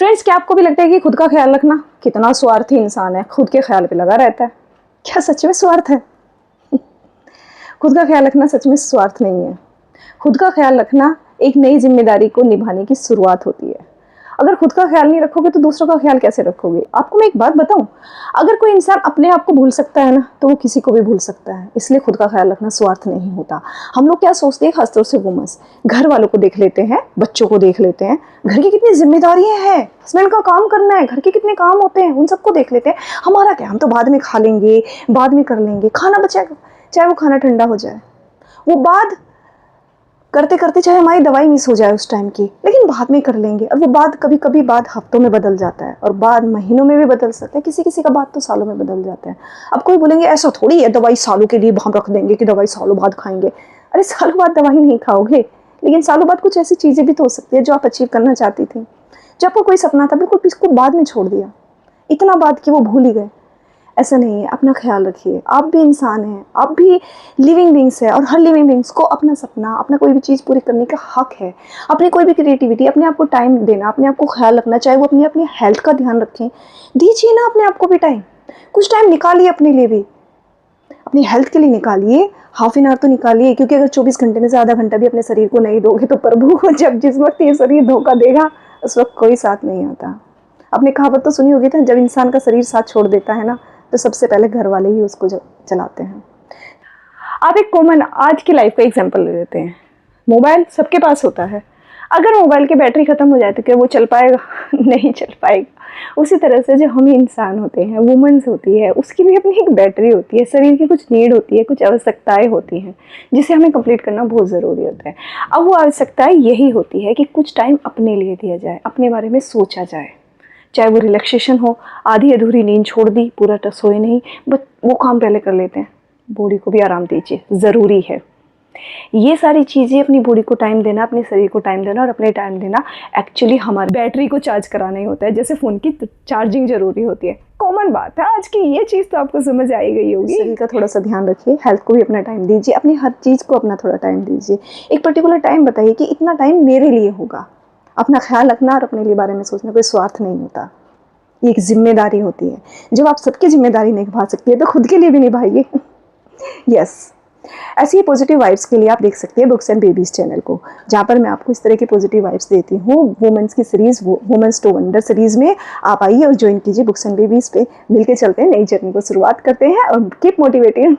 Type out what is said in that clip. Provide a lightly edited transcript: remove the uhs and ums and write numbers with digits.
Friends, क्या आपको भी लगता है कि खुद का ख्याल रखना कितना स्वार्थी इंसान है, खुद के ख्याल पे लगा रहता है? क्या सच में स्वार्थ है? खुद का ख्याल रखना सच में स्वार्थ नहीं है। खुद का ख्याल रखना एक नई जिम्मेदारी को निभाने की शुरुआत होती है। अगर खुद का ख्याल नहीं रखोगे तो दूसरों का ख्याल कैसे रखोगे? आपको मैं एक बात बताऊं, अगर कोई इंसान अपने आप को भूल सकता है ना, तो वो किसी को भी भूल सकता है। इसलिए खुद का ख्याल रखना स्वार्थ नहीं होता। हम लोग क्या सोचते हैं, खासतौर से वुमेन्स, घर वालों को देख लेते हैं, बच्चों को देख लेते हैं, घर की कितनी जिम्मेदारियां हैं, हस्बैंड का काम करना है, घर के कितने काम होते हैं, उन सबको देख लेते हैं। हमारा क्या, हम तो बाद में खा लेंगे, बाद में कर लेंगे, खाना बचेगा, चाहे वो खाना ठंडा हो जाए, वो बाद करते करते चाहे हमारी दवाई मिस हो जाए उस टाइम की, लेकिन बाद में कर लेंगे। और वो बाद कभी कभी बाद हफ्तों में बदल जाता है, और बाद महीनों में भी बदल सकता है, किसी किसी का बाद तो सालों में बदल जाता है। अब कोई बोलेंगे ऐसा थोड़ी है, दवाई सालों के लिए हम रख देंगे कि दवाई सालों बाद खाएंगे। अरे सालों बाद दवाई नहीं खाओगे, लेकिन सालों बाद कुछ ऐसी चीज़ें भी तो हो सकती है जो आप अचीव करना चाहती थी। जब आपको कोई सपना था, बिल्कुल इसको बाद में छोड़ दिया, इतना बाद कि वो भूल ही गए। ऐसा नहीं है, अपना ख्याल रखिए। आप भी इंसान हैं, आप भी लिविंग बींग्स हैं, और हर लिविंग बींग्स को अपना सपना, अपना कोई भी चीज़ पूरी करने का हक है। अपनी कोई भी क्रिएटिविटी, अपने आप को टाइम देना, अपने आप को ख्याल रखना, चाहे वो अपनी अपनी हेल्थ का ध्यान रखें, दीजिए ना अपने आप को भी टाइम। कुछ टाइम निकालिए अपने लिए भी, अपनी हेल्थ के लिए निकालिए। हाफ एन आवर तो निकालिए, क्योंकि अगर 24 घंटे में से आधा घंटा भी अपने शरीर को नहीं दोगे तो प्रभु को जब जिस वक्त ये शरीर धोखा देगा, उस वक्त कोई साथ नहीं आता। आपने कहावत तो सुनी होगी ना, जब इंसान का शरीर साथ छोड़ देता है ना, तो सबसे पहले घर वाले ही उसको चलाते हैं। आप एक कॉमन आज की लाइफ का एग्जांपल ले लेते हैं। मोबाइल सबके पास होता है, अगर मोबाइल की बैटरी ख़त्म हो जाए तो क्या वो चल पाएगा? नहीं चल पाएगा। उसी तरह से जो हम इंसान होते हैं, वुमेन्स होती है, उसकी भी अपनी एक बैटरी होती है, शरीर की कुछ नीड होती है, कुछ आवश्यकताएं होती हैं जिसे हमें कंप्लीट करना बहुत ज़रूरी होता है। अब वो आवश्यकताएं यही होती है कि कुछ टाइम अपने लिए दिया जाए, अपने बारे में सोचा जाए, चाहे वो रिलैक्सेशन हो, आधी अधूरी नींद छोड़ दी, पूरा तो सोए नहीं, बट वो काम पहले कर लेते हैं। बॉडी को भी आराम दीजिए, ज़रूरी है। ये सारी चीज़ें, अपनी बॉडी को टाइम देना, अपने शरीर को टाइम देना और अपने टाइम देना, एक्चुअली हमारी बैटरी को चार्ज कराना ही होता है, जैसे फ़ोन की चार्जिंग जरूरी होती है। कॉमन बात है आज की, ये चीज़ तो आपको समझ आई गई होगी। शरीर का थोड़ा सा ध्यान रखिए, हेल्थ को भी अपना टाइम दीजिए, अपनी हर चीज़ को अपना थोड़ा टाइम दीजिए। एक पर्टिकुलर टाइम बताइए कि इतना टाइम मेरे लिए होगा। अपना ख्याल रखना और अपने लिए बारे में सोचना कोई स्वार्थ नहीं होता, ये एक जिम्मेदारी होती है। जब आप सबकी जिम्मेदारी नहीं निभा सकती है तो खुद के लिए भी निभाइए। यस, ऐसी ही पॉजिटिव वाइब्स के लिए आप देख सकते हैं बुक्स एंड बेबीज़ चैनल को, जहाँ पर मैं आपको इस तरह की पॉजिटिव वाइब्स देती हूँ। वुमेन्स की सीरीज़, वुमेन्स टू वंडर सीरीज़ में आप आइए और ज्वाइन कीजिए बुक्स एंड बेबीज़ पे। मिलके चलते हैं, नई जर्नी को शुरुआत करते हैं, और कीप मोटिवेटिंग।